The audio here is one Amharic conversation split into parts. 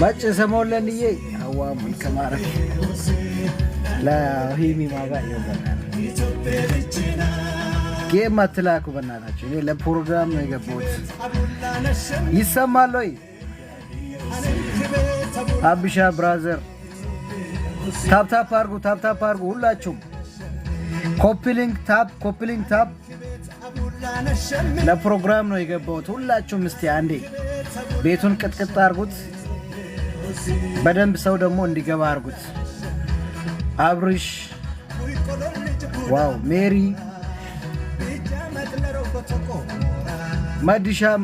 Much Samolandiye, Awam Kamara. La Himi Maga Yoga. Game Matlaku Banana, the program mega boat. Isamaloi Abisha brother. Tap Pargu, Ulachum. Coupling tap. The program mega boat. Ulachum Stiandi. Beton Katkatargut. Badam saw the moon digavargut. Average. Wow, Mary. Madisha.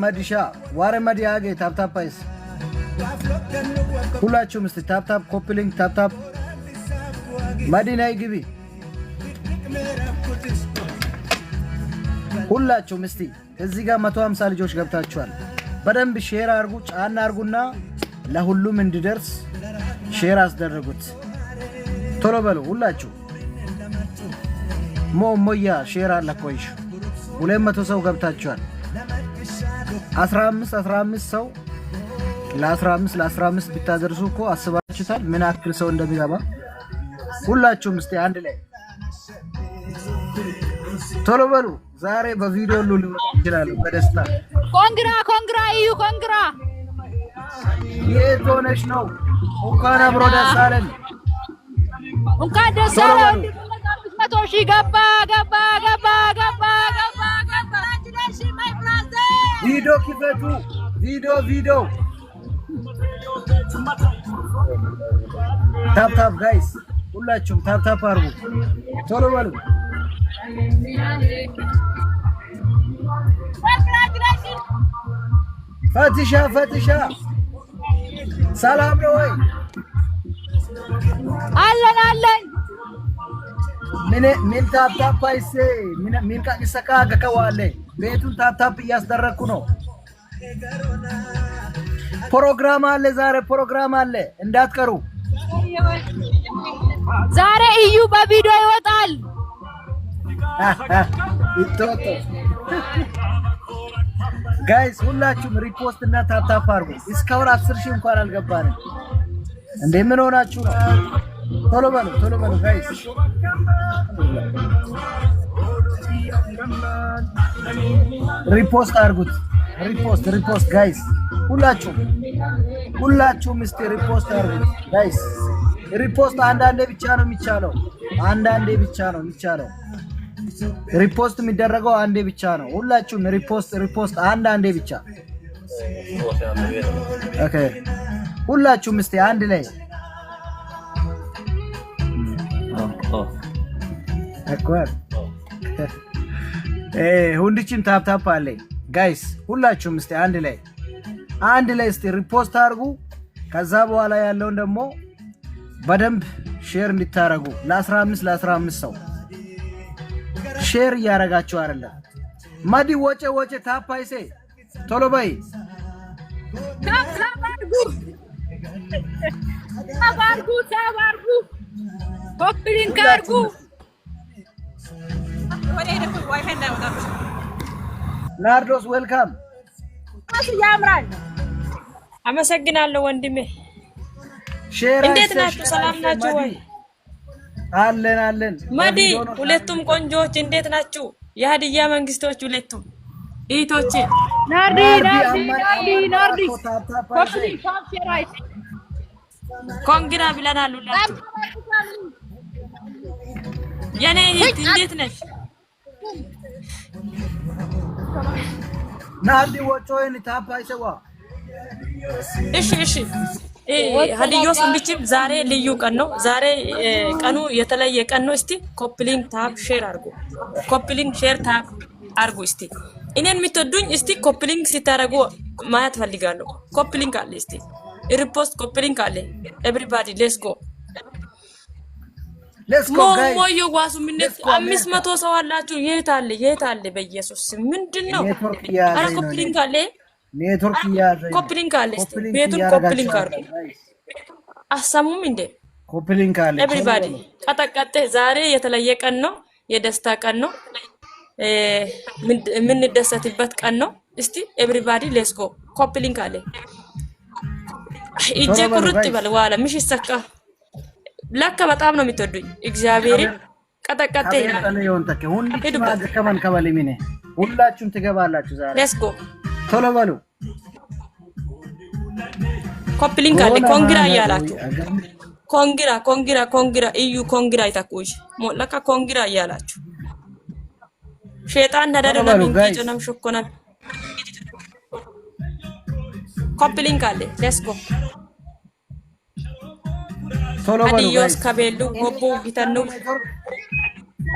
Ware Madiage, tap is. Hulachum is the tap, coupling, tap. Madina give. Hulachum is the Ziga Matam Saljosh Gaptachuan. Badam be share arguch, an arguna. ለሁሉም እንዲደርስ ሼር አስደረጉት ቶሎ በሉ ሁላችሁ ሞያ ሼር አለቆይሽ 200 ሰው ገብታችኋል 15 ሰው ለ15 ቢታደርሱ እኮ አስባችሁታል ምን አክል ሰው እንደሚገባ ሁላችሁም እስቲ አንድ ላይ ቶሎ በሉ ዛሬ በቪዲዮ ሁሉ ልወጣ ይችላል በደስታ ኮንግራ እዩ ኮንግራ የቶነሽ ነው እንኳን አብሮ ደስ አለን እንኳን ደስ አለን 500 ሺህ ገባ ቪዲዮ ክፈቱ ቪዲዮ ታፕ ጋይስ ሁላችሁም ታፕ አርጉ ቶሎ በሉ ፈትሻ ሰላም ነው ወይ አለን ምን ታፕ አይሴ ምን ካንሰካ ገከዋለ ቤቱን ታፕ እያስደረኩ ነው ፕሮግራም አለ ዛሬ ፕሮግራም አለ እንዳትቀሩ ዛሬ እዩ በቪዲዮ ይወጣል ይቶቶ ጋይስ ሁላችሁም ሪፖስት እና ታፕ አርጉ እስካሁን 10 ሺህ እንኳን አልገባንም እንዴ ምን ሆናችሁ ነው ቶሎ በሉ ጋይስ ሪፖስት አርጉት ሪፖስት ጋይስ ሁላችሁም እስቲ ሪፖስት አርጉት ጋይስ ሪፖስት አንዳንዴ ብቻ ነው የሚቻለው ሪፖስት የሚደረገው አንዴ ብቻ ነው ሁላችሁም ሪፖስት አንዳንዴ ብቻ ኦኬ ሁላችሁም እስቲ አንድ ላይ አቋር ሁንድችም ታፕ አለ ጋይስ ሁላችሁም እስቲ አንድ ላይ እስቲ ሪፖስት አርጉ ከዛ በኋላ ያለውን ደግሞ በደንብ ሼር እንድታረጉ ለ15 ሰው ሼር ያረጋችሁ አይደለም ማዲ ወጨ ታፕ አይሴ ቶሎ በይ ታባርጉ ኮፕሊንግ አርጉ ናርዶስ ዌልካም ያምራል አመሰግናለሁ ወንድሜ ሼር እንዴት ናችሁ ሰላም ናችሁ ወይ አለን ማዲ ሁለቱም ቆንጆች እንዴት ናችሁ የሀዲያ መንግስቶች ሁለቱም እህቶቼ ናርዲ ኮፕሊንግ ታፕ ሼር አይሲ ኮንግራ ብለናል ሁላችሁ የኔ እህት እንዴት ነሽ ናርዲ ወጮይን ታፕ አይሰዋ እሺ ሀዲዮስ ልጅም ዛሬ ልዩ ቀን ነው ዛሬ ቀኑ የተለየ ቀን ነው እስቲ ኮፕሊንግ ታፕ ሼር አርጉ እስቲ እኔን የምትወዱኝ እስቲ ኮፕሊንግ ሲታረጉ ማየት ፈልጋለሁ ኮፕሊንግ አለ እስቲ ሪፖስት ኮፕሊንግ አለ ኤቭሪባዲ ሌትስ ጎ ሌትስ ጎ ጋይስ ሞዮ ጓሱ ምን 500 ሰው አላችሁ የት አለ በኢየሱስ ምንድነው ኔትወርክ አረ ያዘኝ ነው ኮፕሊንግ አለ ኔትወርክ ያዘኝ ኮፕሊንግ አለ ቤቱን ኮፕሊንግ አድርጉ አሰሙም እንዴ ኮፕሊንግ አለ ኤቭሪባዲ ቀጠቀጠ ዛሬ የተለየ ቀን ነው የደስታ ቀን ነው ምን ደሰትበት ቀን ነው እስቲ ኤቭሪባዲ ሌትስ ጎ ኮፕሊንግ አለ እጄ ቁርጥ ይበል ዋላ ምሽ ይሰካ ለካ በጣም ነው የምትወዱኝ እግዚአብሔር ቀጠቀጠ ይላል ይሁን ተከ ሁሉ ማገከማን ከበለሚኔ ሁላችሁም ትገባላችሁ ዛሬ ሌትስ ጎ ቶሎ በሉ ኮፕሊንግ አለ ኮንግራ ያላችሁ ኮንግራ እዩ ኮንግራ ይታቁሽ ሞለካ ኮንግራ ያላችሁ ሸይጣን ነዳደና ምንጭንም ሸኮና ኮፕሊንግ አለ ሌትስ ጎ ቶሎ በሉ አዲዮስ ከቤሉ ሆቦ ጊተኑ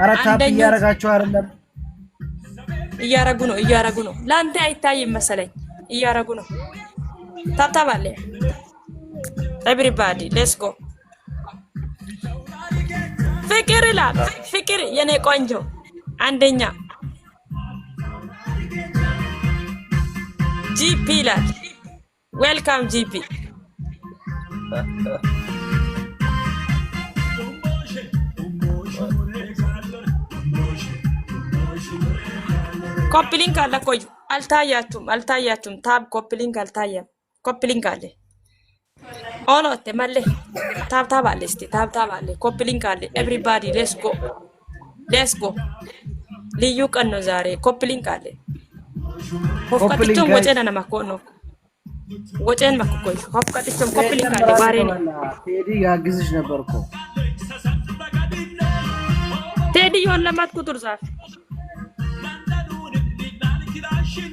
አራታፕ ያረጋችሁ አይደለም እያረጉ ነው ላንተ አይታይም መሰለኝ እያረጉ ነው ታብታባለ ኤቭሪባዲ ሌትስ ጎ ፍቅር የኔ ቆንጆ አንደኛ ጂፒ ላል ዌልካም ጂፒ ኮፕሊንግ አለ ቆዩ አልታያችሁም ታብ ኮፕሊንግ አልታየም ኮፕሊንግ አለ ኦኖቴ ማለ ታብ አለ እስቲ ታብ አለ ኮፕሊንግ አለ ኤቭሪባዲ ሌትስ ጎ ልዩ ቀን ነው ዛሬ ኮፕሊንግ አለ ሆፍካቲቾን ወጨና ነማኮኖ ወጨን ማኮኮይ ሆፍካቲቾን ኮፕሊንግ አለ ባሬ ነው ቴዲ ያግዝሽ ነበርኮ ቴዲ ዮን ለማት ቁጥር ዛፍ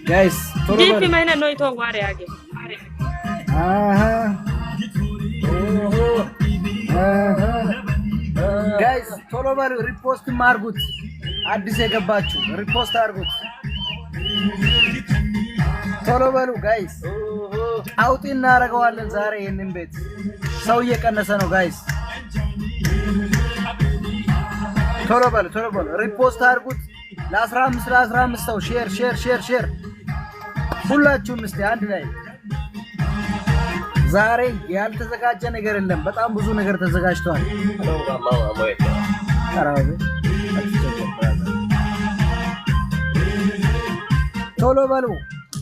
ጋይስ ቶሎ በሉ ጂፒ ማይና ነው ይቶ ዋሬ አገ ጋይስ ቶሎ በሉ ሪፖስት ማርጉት አዲስ የገባችሁ ሪፖስት አርጉት ቶሎ በሉ ጋይስ አውጥ እናደርገዋለን ዛሬ ይሄንን ቤት ሰው እየቀነሰ ነው ጋይስ ቶሎ በሉ ሪፖስት አርጉት ለ15 ሰው ሼር ሁላችሁም እስቲ አንድ ላይ ዛሬ ያልተዘጋጀ ነገር የለም በጣም ብዙ ነገር ተዘጋጅቷል ቶሎ በሉ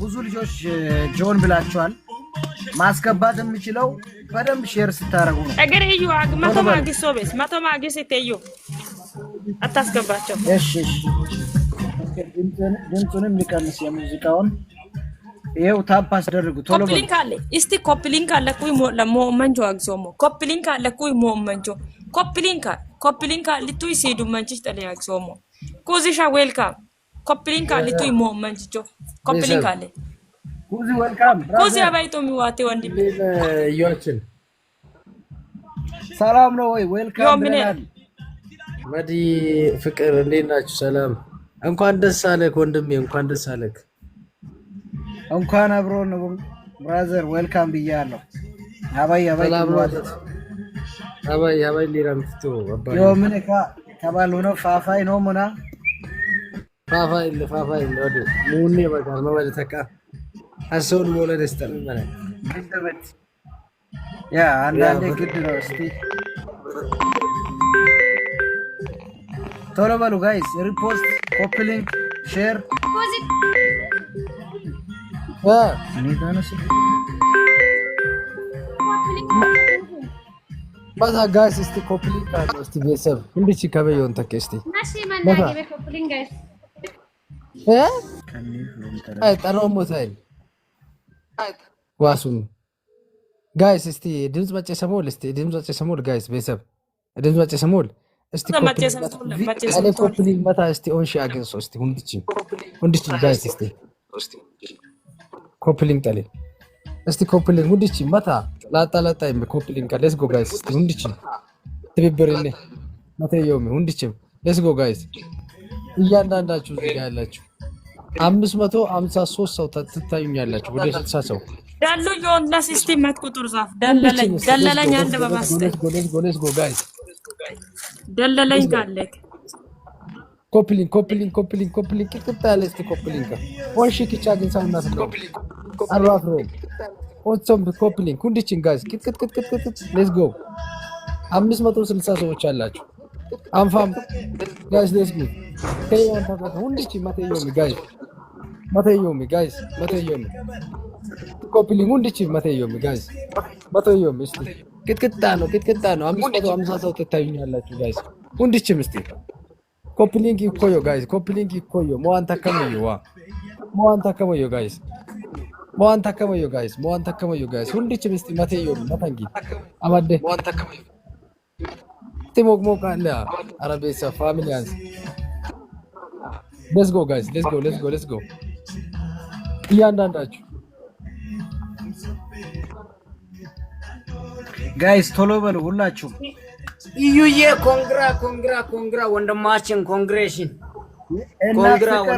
ብዙ ልጆች ጆን ብላችኋል ማስገባት የምችለው በደንብ ሼር ስታረጉ ነው እግር እዩ መቶ ማግስ ይተዩ አታስገባቸው እሺ ድምፁንም ሊቀንስ የሙዚቃውን ይሄው ታፕ አስደርጉ ቶሎ በሉ ኮፕሊንግ አለ እስቲ ኮፕሊንግ አለ ኩይ ሞመንጆ አግሶሞ ኮፕሊንግ አለ ኩይ ሞመንጆ ኮፕሊንግ አለ ቱይ ሲዱ መንቺሽ ተለ አግሶሞ ኩዚሻ ዌልካም ኮፕሊንግ አለ ቱይ ሞመንጆ ኮፕሊንግ አለ ኩዚ ዌልካም ኩዚ አባይቶ ሚዋቴ ወንድ እዮችን ሰላም ነው ወይ ዌልካም ብለናል መዲ ፍቅር እንዴት ናችሁ ሰላም እንኳን ደስ አለህ ወንድሜ እንኳን ደስ አለህ እንኳን አብሮ ነው ብራዘር ዌልካም ብያለሁ አባይ ሊራምፍቶ አባይ ዮ ምን ከባል ሆኖ ፋፋይ ነው ሙና ፋፋይ ወደ ሙኔ በጋር ነው ወደ ተካ አሶን ሞለድ እስተም ማለት ግድበት ያ አንዳንዴ ግድ ነው እስቲ ቶሎ በሉ ጋይስ ሪፖስት ኮፕሊንግ ሼር ማታ ጋይስ እስቲ ኮፕሊንግ አለ እስቲ ቤተሰብ እንዲች ከበየውን ተከ እስቲ አይ ጠራው ሞታይል ዋሱን ጋይስ እስቲ ድምጽ መጨ ሰሞል ጋይስ ቤተሰብ ድምጽ መጨ ሰሞል እስቲ ኮፕሊንግ መታ እስቲ ኦንሺ አገንሶ እስቲ ሁንዲች ጋይስ እስቲ ኮፕሊንግ ጠሌ እስቲ ኮፕሊንግ ሁንዲች መታ ላጣ ይም ኮፕሊንግ ሌትስ ጎ ጋይስ እስቲ ሁንዲች ትብብርልኝ መታ የውም ሁንዲች ሌትስ ጎ ጋይስ እያንዳንዳችሁ እዚህ ጋር ያላችሁ 553 ሰው ትታዩኛላችሁ ወደ 60 ሰው ዳሉ ዮና ሲስተም ቁጥር ዛፍ ደለለኝ አንድ በባስ ሌትስ ጎ ጋይስ ደለለኝ ካለክ ኮፕሊንግ ቅጥቅጥ ያለ እስቲ ኮፕሊንግ ወንሺ ኪቻ ግን ሳውናት ነው አራፍሮ ኦትሶም ኮፕሊንግ ሁንዲችን ጋይስ ቅጥቅጥ ሌትስ ጎ 560 ሰዎች አላችሁ አንፋም ጋይስ ሌትስ ጎ ከየዋን ታታ ሁንዲች ማተዮሚ ጋይስ ኮፕሊንግ ሁንዲች ማተዮሚ ጋይስ እስቲ ቅጥቅጣ ነው 550 ሰው ትታዩኛላችሁ ጋይስ ሁንዲችም እስቲ ኮፕሊንግ ይኮዮ ጋይስ ሞዋን ተከመዮ ጋይስ ሁንዲችም እስቲ ማተዮሚ ማታንጊ አባደ ሞዋን ተከመዮ ሞቅ አለ አረቤሳ ፋሚሊያንስ ሌትስ ጎ ጋይስ ሌትስ ጎ እያንዳንዳችሁ ጋይስ ቶሎ በሉ ሁላችሁም ኢዩዬ ኮንግራ ወንድማችን ኮንግሬሽን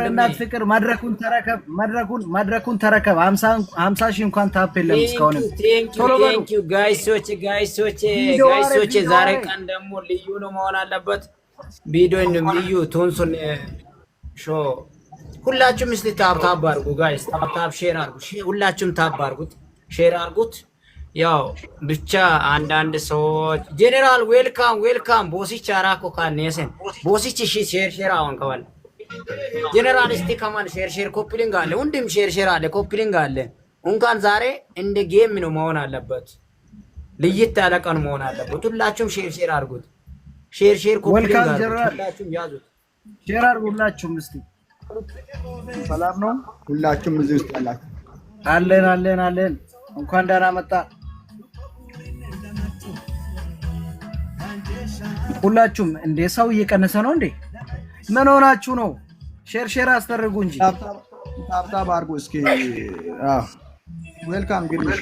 እናት ፍቅር መድረኩን ተረከብ 50 ሺህ እንኳን ታፕ የለም እስካሁን ቶሎ በሉ ጋይሶች ዛሬ ቀን ደግሞ ልዩ ነው መሆን አለበት ቪዲዮን ልዩ ቶንሶን ሾ ሁላችሁም እስቲ ታፕ አድርጉ ጋይስ ታፕ ሼር አድርጉ ሁላችሁም ታፕ አድርጉት ሼር አድርጉት ያው ብቻ አንዳንድ ሰዎች ጄኔራል ዌልካም ቦሲቻ አራኮ ካነሰን ቦሲች ሼር አሁን ከዋል ጄኔራል እስቲ ከማን ሼር ኮፒሊንግ አለ ሁንድም ሼር አለ ኮፒሊንግ አለ እንኳን ዛሬ እንደ ጌም ነው መሆን አለበት ልይት ያለ ቀን መሆን አለበት ሁላችሁም ሼር አድርጉት ሼር ኮፒሊንግ አለ ሁላችሁም ያዙት ሼር አድርጉ ሁላችሁም እስቲ ሰላም ነው ሁላችሁም እዚህ ውስጥ ያላችሁ አለን እንኳን ደህና መጣ ሁላችሁም እንደ ሰው እየቀነሰ ነው እንዴ ምን ሆናችሁ ነው ሼር አስደርጉ እንጂ ታፕታፕ አድርጉ እስኪ ዌልካም ግርምሽ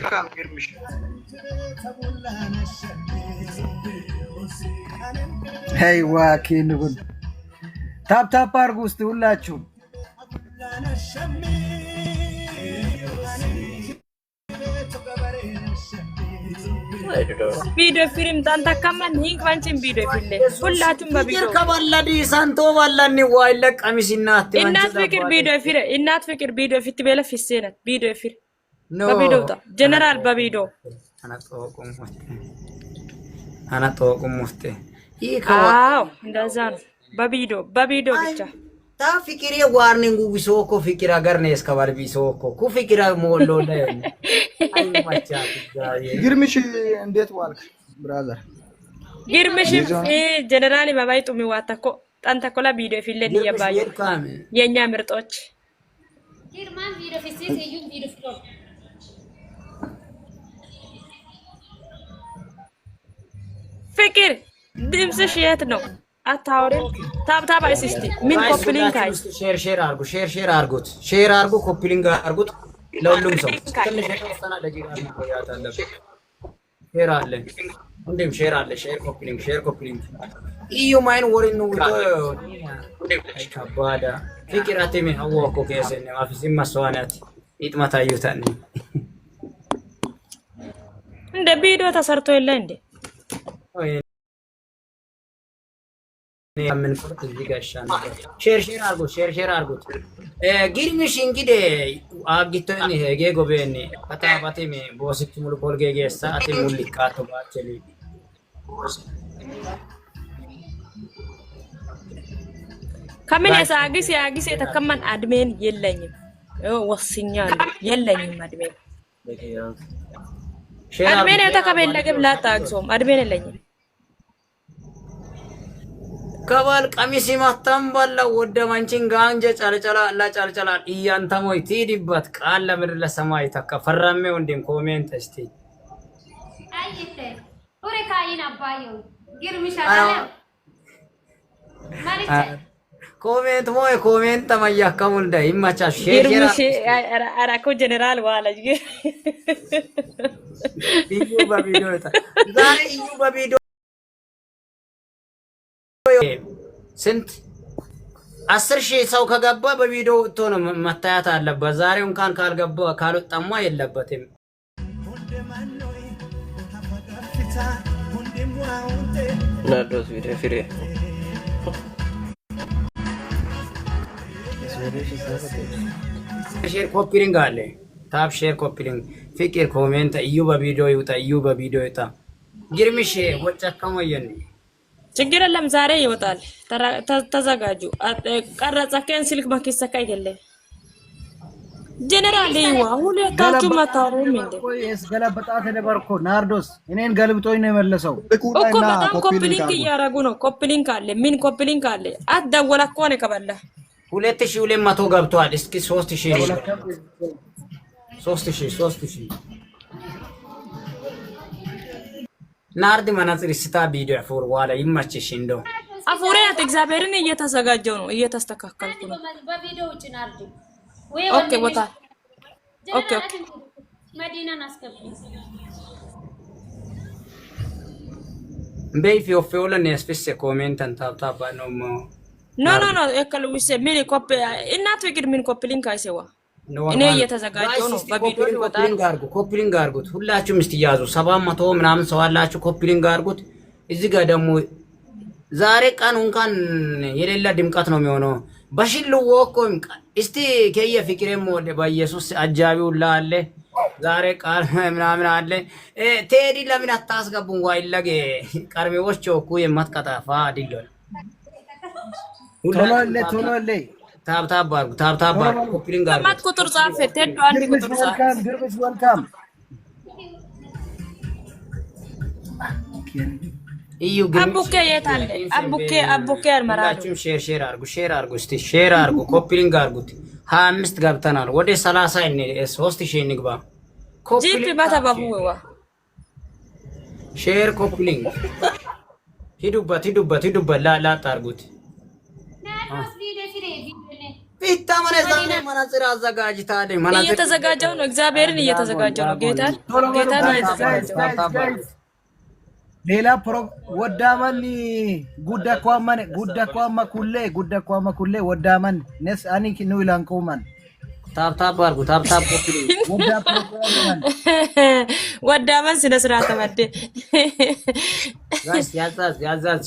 ሄይ ዋኪን ጉድ ታፕታፕ አድርጉ እስቲ ሁላችሁም ቪዲዮ ፊልም ታንታካማን ሂንክ ዋንቺን ቪዲዮ ፊልም ሁላችሁም በቪዲዮ ከበላዲ ሳንቶ ባላኒ ዋይለ ቀሚስናት እናት ፍቅር ቪዲዮ ፊት በለ ፊሴነት ቪዲዮ ፊልም በቪዲዮ ታ ጀነራል በቪዲዮ አና ተወቁም ሙፍቴ አዎ እንደዛ ነው በቪዲዮ ብቻ ታ ፍቅር የዋርኒንግ ዊሶኮ ፍቅር አገርነ እስከባል ቢሶኮ ኩ ፍቅር ሞሎ ላይ ግርምሽ እንዴት ዋልክ ብራዘር ግርምሽ ጀነራል ባባይጡ ሚዋታኮ ጣንታኮላ ቪዲዮ ፊልም ይያባዩ የኛ ምርጦች ግርማን ቪዲዮ ፊት ይዩን ቪዲዮ ፊልም ፍቅር ድምፅሽ የት ነው አታውሪም ታብታብ አይስስቲ ምን ኮፕሊንግ አይ ሼር አርጉ ኮፕሊንግ አርጉት ለሁሉም ሰው ትንሽ የተወሰነ ደቂቃ መቆያት አለበት ሼር አለ ሼር ኮፕሊንግ እዩ ማይን ወሪ ነው ከባዳ ፍቅር አተሚ አወቆ ከሰነ አፍዚ ማስዋናት ይጥማታዩታን እንደ ቪዲዮ ተሰርቶ የለ እንዴ ምን ቁርጥ ይጋሻና ሼር አርጉት ግርምሽ እንግዲህ አግቶኝ ሄጌ ጎበኔ አታባቴ ቦሲት ሙሉ ቦልጌጌሳ አቴ ሙልካቶ ባቸሊ ከምን ያሳግስ የተከመን አድሜን የለኝም ወስኛል የለኝም አድሜን የተከበለ ግብላ ታግሶም አድሜን የለኝም ከባል ቀሚስ ማታም ባላ ወደ ማንቺን ጋንጀ ጫልጫላ እያንተሞይ ትዲበት ቃል ለምድር ለሰማይ ተከፈረመው እንደም ኮሜንት እስቲ አይተ ኦሬካይን አባዩ ግርምሻላ ማሪቻ ኮሜንት ተማያከሙል ዳ ይማቻሽ ግርምሽ አራኮ ጀነራል ዋላጅ እዩ በቪዲዮ ስንት 10,000 ሰው ከገባ በቪዲዮ ወጥቶ ነው መታየት አለበት ዛሬው እንኳን ካልገባ ካልወጣማ የለበትም ናርዶስ ቪዲዮ ፍሬ ሼር ኮፒ ሊንክ አለ። ታፕ ሼር ኮፒ ሊንክ ፍቅር ኮሜንት እዩ በቪዲዮ ይውጣ እዩ በቪዲዮ ይውጣ። ግርምሽ ወጨከሞየን ችግር የለም ዛሬ ይወጣል። ተዘጋጁ። ቀረጸከን ስልክ ማኪሰካ ይገለ ጀነራል ይዋ ሁለታችሁ መታወሩ ምንድን ቆይስ ገለበጣት ነበርኮ ናርዶስ እኔን ገልብጦኝ ነው የመለሰው እኮ በጣም ኮፕሊንክ እያረጉ ነው። ኮፕሊንክ አለ ምን ኮፕሊንክ አለ አትደወል እኮ ነው ከበላ 2200 ገብቷል። እስኪ 3000 ናርድ መነጽር ስታ ቪዲዮ አፎር ዋላ ይመችሽ እንደው አፎሪያት እግዚአብሔርን እየተዘጋጀው ነው እየተስተካከልኩ ነው። በቪዲዮ ውጭ ናርድ ኦኬ ቦታ ኦኬ መዲናን አስገቢ በይፍ ዮፌውለን ያስፈሰ ኮሜንት አንታብታባ ነው ኖ እከሉስ ምን ኮፕ እናት ወግድ ምን ኮፕ ሊንክ አይሰዋ እኔ እየተዘጋጀው ነው። በቪዲዮ ይወጣል። ኮፕሊንግ አድርጉት ሁላችሁም እስቲ ያዙ 700 ምናምን ሰው አላችሁ። ኮፕሊንግ አድርጉት። እዚህ ጋር ደግሞ ዛሬ ቀን እንኳን የሌላ ድምቀት ነው የሚሆነው። በሽሉ ወቆም እስቲ ከየ ፍቅሬም ወደ በኢየሱስ አጃቢው ላለ ዛሬ ቃል ምናምን አለ። ቴዲ ለምን አታስገቡን? ዋይለገ ቀርሜዎች እኮ የማትቀጣፋ አይደለም። ቶሎለ ታብታብ ኮፒሊንግ አድርጉ። ማት ቁጥር ጻፈ ቴዶ አንድ ቁጥር ጻፈ ግርብሽ ወልካም እዩ አቡኬ የታለ አቡኬ አልመራዱ ሼር አድርጉ እስቲ ሼር አድርጉ። ኮፒሊንግ አድርጉት። 25 ገብተናል። ወደ 30 እኔ 3000 ንግባ። ጂፒ ባታባቡዋ ሼር ኮፒሊንግ ሂዱበት ላ ታርጉት። ቢታመነ ዛሬ መነጽር አዘጋጅታለ እየተዘጋጀው ነው። እግዚአብሔርን እየተዘጋጀው ነው። ጌታን እየተዘጋጀው ሌላ ወዳመን ጉዳኳማ ኩሌ ወዳመን ነስ አኒክ ነው ይላንቆማን ታብታብ አድርጉ። ታብታብ ኮፒሊንግ ወዳመን ስነ ስርዓት ተመደ ጋይስ ያዛዝ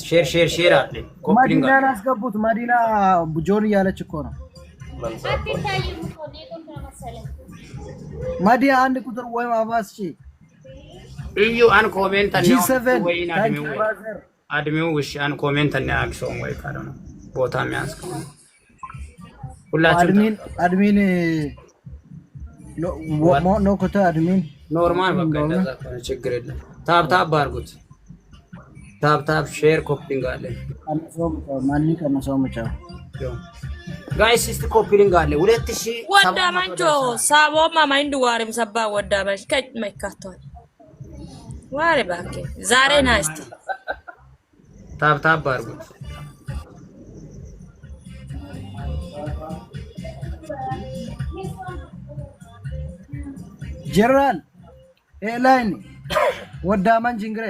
ሼር አለ። ኮፒሊንግ መዲና አስገቡት። መዲና ጆን እያለች እኮ ነው። መዲና አንድ ቁጥር ወይም አባስጪ እዩ አን ኮሜንት ወይ አድሚው እሺ አን ኮሜንት እና አክሶም ወይ ካለ ነው ቦታ የሚያስከ ሁላችሁ አድሚን ኖ ኮታ አድሚን ኖርማል በቃ እንደዛ ከሆነ ችግር የለም። ታብታብ አድርጉት። ታብታብ ሼር ኮፒሊንግ አለ። ማን ከነሰው መጫው ጋይስ እስቲ ኮፒሊንግ አለ 2000 ወዳማንቾ ሳቦማ ማይንድ ዋሪም ሰባ ወዳማሽ ከጭ ማይካቷል ዋሬ ባኬ ዛሬ ና እስቲ ታብታብ አድርጉት። ጀነራል ኤላይን ወዳማን ጅንግሬ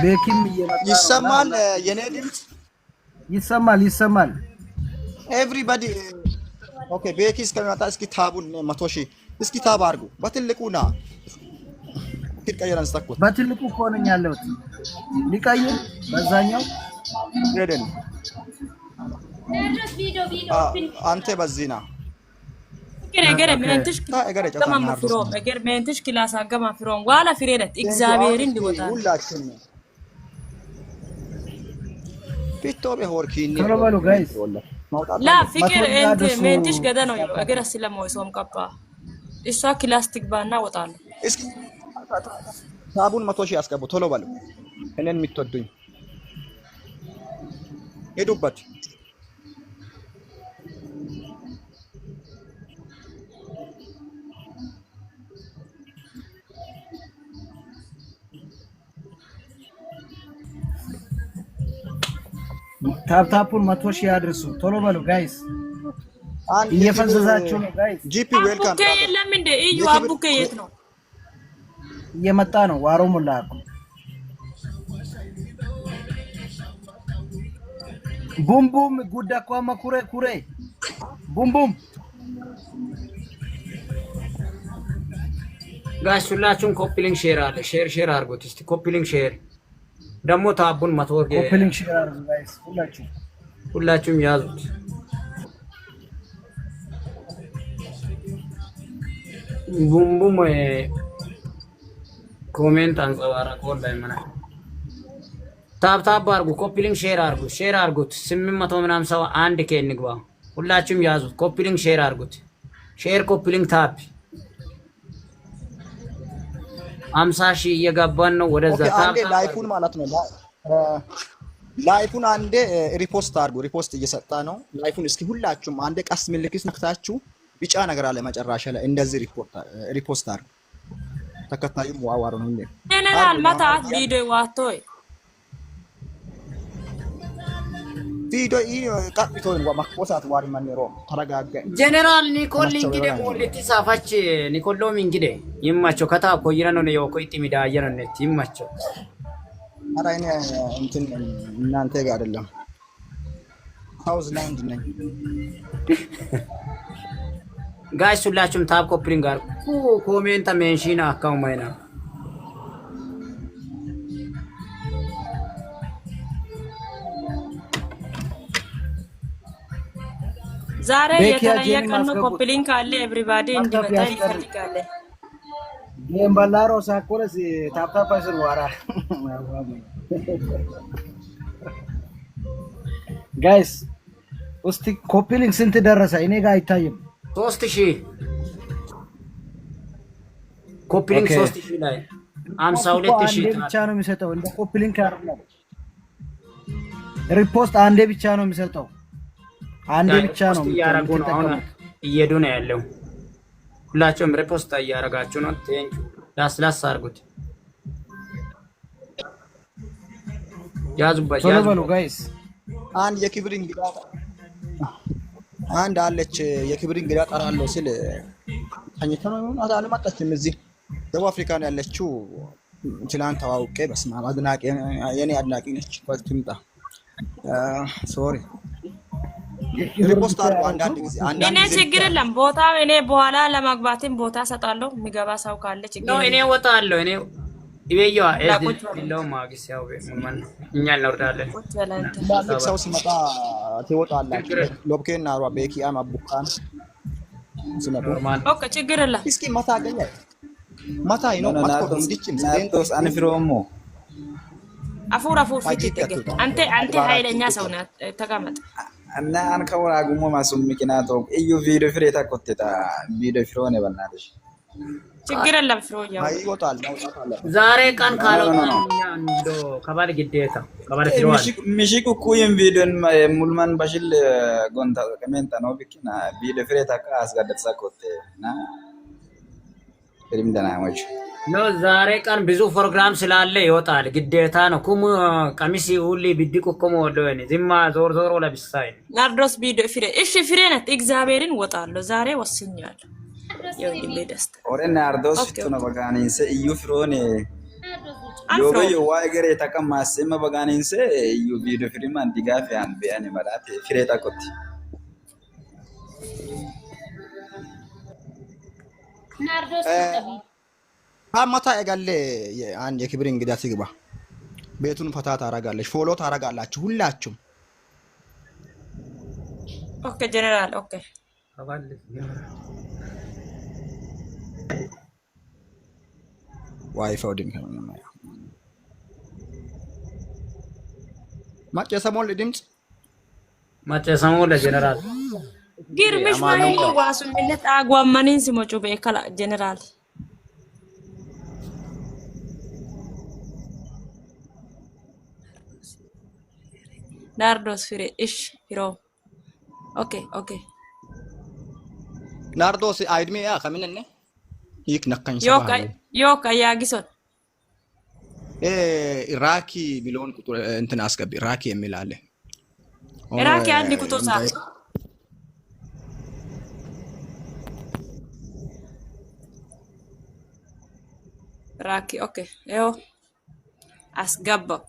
ቤኪም ይሰማል። የኔ ድምጽ ይሰማል። ኤቭሪባዲ ኦኬ። ቤኪ እስከሚመጣ እስኪ ታቡን 100 ሺህ እስኪ ታብ አድርጉ። በትልቁና ትቀየራን ስታኮት በትልቁ ኮነኝ ያለው ሊቀይር በዛኛው ሄደን ናርዶስ ቪዲዮ አንተ በዚና ገረ ሜንትሽ ክላስ አገማ ፍሮም ዋላ ፍሬነት እግዚአብሔርን እንዲወጣ ሁላችን ፒቶ በሆርኪኒ ተረባሉ ጋይስ ላ ፍቅር እንት ሜንትሽ ገደ ነው አገራ ስለማው ሶም ቀባ እሷ ክላስ ትግባና ወጣሉ። እስኪ ታቡን 100 ሺህ አስገቡ ቶሎ በሉ። እኔን የምትወዱኝ ሄዱበት። ታፕታፑን 100 ሺህ አድርሱ ቶሎ በሉ ጋይስ። እየፈዘዛችሁ ነው ጋይስ። ጂፒ ዌልካም። አቡኬ የለም እንደ እዩ አቡኬ የት ነው? እየመጣ ነው። ዋሮ ሙላ ቡም ጉዳኳማ ኩሬ ቡም ጋይስ ሁላችሁም ኮፒሊንግ ሼር አለ። ሼር አድርጉት እስቲ ኮፒሊንግ ሼር ደግሞ ታቡን መቶ ኮፕሊንግ ሼር አድርጉ ጋይስ ሁላችሁም ያዙት። ቡምቡም ኮሜንት አንጸባረቁ ላይ ምና ታብ አድርጉ። ኮፕሊንግ ሼር አድርጉት። 800 ምናምን ሰው አንድ ከ እንግባ። ሁላችሁም ያዙት። ኮፕሊንግ ሼር አድርጉት። ሼር ኮፕሊንግ ታብ 50 ሺህ እየገባን ነው ወደዛ። ታብ ላይፉን ማለት ነው። ላይፉን አንዴ ሪፖስት አድርጉ። ሪፖስት እየሰጣ ነው ላይፉን። እስኪ ሁላችሁም አንዴ ቀስ ምልክት ነክታችሁ ቢጫ ነገር አለ መጨረሻ ላይ እንደዚህ ሪፖስት አድርጉ። ተከታዩም ዋዋሩ ነው እንዴ ጀነራል መታት ቪዲዮ ዋቶይ ቪዲዮ ቀጥቶን ማክፖሳት ዋሪ ማንሮ ተረጋጋ። ጀነራል ኒኮል እንግዲህ ሞልቲ ሳፋች ኒኮሎም እንግዲህ ይማቸው ከታ ኮይራ ነው ነው ኮይጥ ሚዳየ ነው ነት ይማቸው። ኧረ እኔ እንትን እናንተ ጋር አይደለም ሃውስ ላንድ ነኝ። ጋይስ ሁላችሁም ታብ ኮፕሊንግ አድርጉ። ኮሜንት ሜንሽን አካው ማይና ዛሬ የተለየ ቀን ነው። ኮፕሊንግ አለ ኤቭሪባዲ እንዲመጣ ይፈልጋል። ጌም ባላሮ ሳኮረስ ታፕታፕ አይሰሩ ዋራ ጋይስ እስቲ ኮፕሊንግ ስንት ደረሰ? እኔ ጋር አይታይም። 3000 ኮፕሊንግ 3000 ላይ 52000 ብቻ ነው የሚሰጠው። እንደ ኮፕሊንግ አይደለም። ሪፖስት አንዴ ብቻ ነው የሚሰጠው። አንዴ ብቻ ነው እያረጉ ነው። አሁን እየሄዱ ነው ያለው። ሁላችሁም ሪፖስት እያረጋችሁ ነው። ቴንክ ላስ አድርጉት። ያዙበት ያዙ ጋይስ። አንድ የክብር እንግዳ አንድ አለች የክብር እንግዳ ጠራለሁ ሲል ታኝታ ነው አልመጣችም። እዚህ ደቡብ አፍሪካ ነው ያለችው። ትላንት ተዋውቄ በስመ አብ አድናቂ የኔ አድናቂ ነች። ትምጣ ሶሪ ሪፖስት አድርጎ አንዳንድ ጊዜ እኔ ችግር የለም። ቦታው እኔ በኋላ ለማግባትም ቦታ ሰጣለሁ። የሚገባ ሰው ካለ ችግር ነው። እኔ ወጣለሁ። እኔ ይበየዋ እዚህ ማግስ ያው ምን እኛ እንወርዳለን። ትላልቅ ሰው ሲመጣ ትወጣላችሁ። ሎብኬና አሯ ቤኪያም አቡካን ሲመጡ ኦኬ ችግር የለም። እስኪ ማታ አገኘ ማታ ነው ማጥቆ እንዲችም ናቶስ አንፍሮሞ አፉር ፊት ይተገ አንተ ኃይለኛ ሰው ነህ። ተቀመጥ እና አንከወራ ጉሞ ማሱም ምክንያቱ እዩ ቪዲዮ ፍሬታ ኮቴታ ቪዲዮ ፍሮኔ በእናትሽ ችግር የለም። ፍሮ ያው ይወጣል። ዛሬ ቀን ካልሆነ እንዶ ከባል ግዴታ ከባል ፍሮዋል ሚሽኩ ኩይም ቪዲዮን ሙልማን ባሽል ጎንታ ኮሜንት ነው ቢኪና ቪዲዮ ፍሬታ ካስጋደሳ ኮቴና ፍሪም ደናሞች ነው። ዛሬ ቀን ብዙ ፕሮግራም ስላለ ይወጣል። ግዴታ ነው። ኩም ቀሚስ ሁሌ ቢድቁ ቆሞ ወደኔ ዝማ ዞር ዞር ለብሳይ ናርዶስ ቪዲዮ ፍሬ እሺ ፍሬ ናት። እግዚአብሔርን ወጣለሁ ዛሬ ወስኛለሁ። የወንድሜ ደስታ ኦሬና ናርዶስ ፍቱና በጋኒንሰ እዩ ፍሮኔ ዮበዮ ዋይገሬ ተቀማሰ መበጋኒንሰ እዩ ቪዲዮ ፍሪማን ዲጋፍ ያን ቢያኔ ማለት ፍሬ ታቆት ናርዶስ ማታ ያጋለ አንድ የክብር እንግዳ ሲገባ ቤቱን ፈታ ታረጋለች። ፎሎ ታረጋላችሁ ሁላችሁም። ኦኬ ጀነራል ኦኬ ዋይፋው ድምጽ ነው ማጨ ሰሞን ድምጽ ማጨ ሰሞን ለጀነራል ግርምሽ ማይ ዋሱ ምለት አጓማኒን ሲሞጩ በከላ ጀነራል ናርዶስ ፍሬ እሺ ፍሮ ኦኬ ኦኬ ናርዶስ አይድሜ ያ ከመነነ ይክ ነካኝ ዮካ ያጊሶን ራኪ ቢሎን ቁጥር እንትን አስገቢ። ራኪ የሚል አለ። ራኪ አንድ ቁጥር ሳ ራኪ ኦኬ ይኸው አስገባው።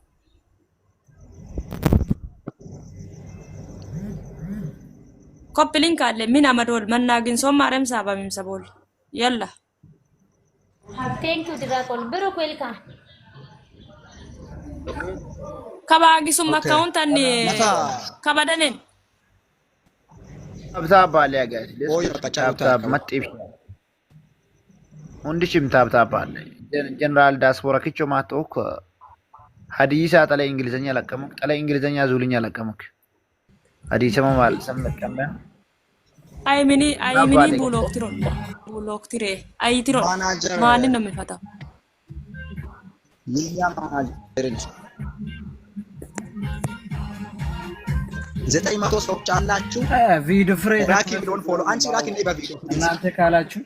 ኮፕሊንክ አለ ምን አመዶል መናግን ሶም ማረም ሳባሚም ሰቦል يلا ቴንክ ዩ ድራቆል ብሩክ ዌልካም ከባጊሱም አካውንት አኒ ከበደነን ታብታብ አለ ያ ጋይስ ኦይ ታብታብ መጥፍ ሁንዲሽም ታብታብ አለ ጀነራል ዳስፖራ ክቾ ማቶክ ሀዲሳ ጠለ እንግሊዘኛ ለቀመክ ጠለ እንግሊዘኛ ዙልኛ ለቀመክ ሀዲሳ ማል ሰምከም አይሚኒ ብሎክቲሬ አይቲሮ ማን ነው የሚፈታው ሚዲያ ማናጀር ዘጠኝ መቶ ሰዎች አላችሁ ቪዲዮ ፍሬ ራኪ ቢሎን ፎሎ አንቺ ራኪ ነይ በቪዲዮ እናንተ ካላችሁ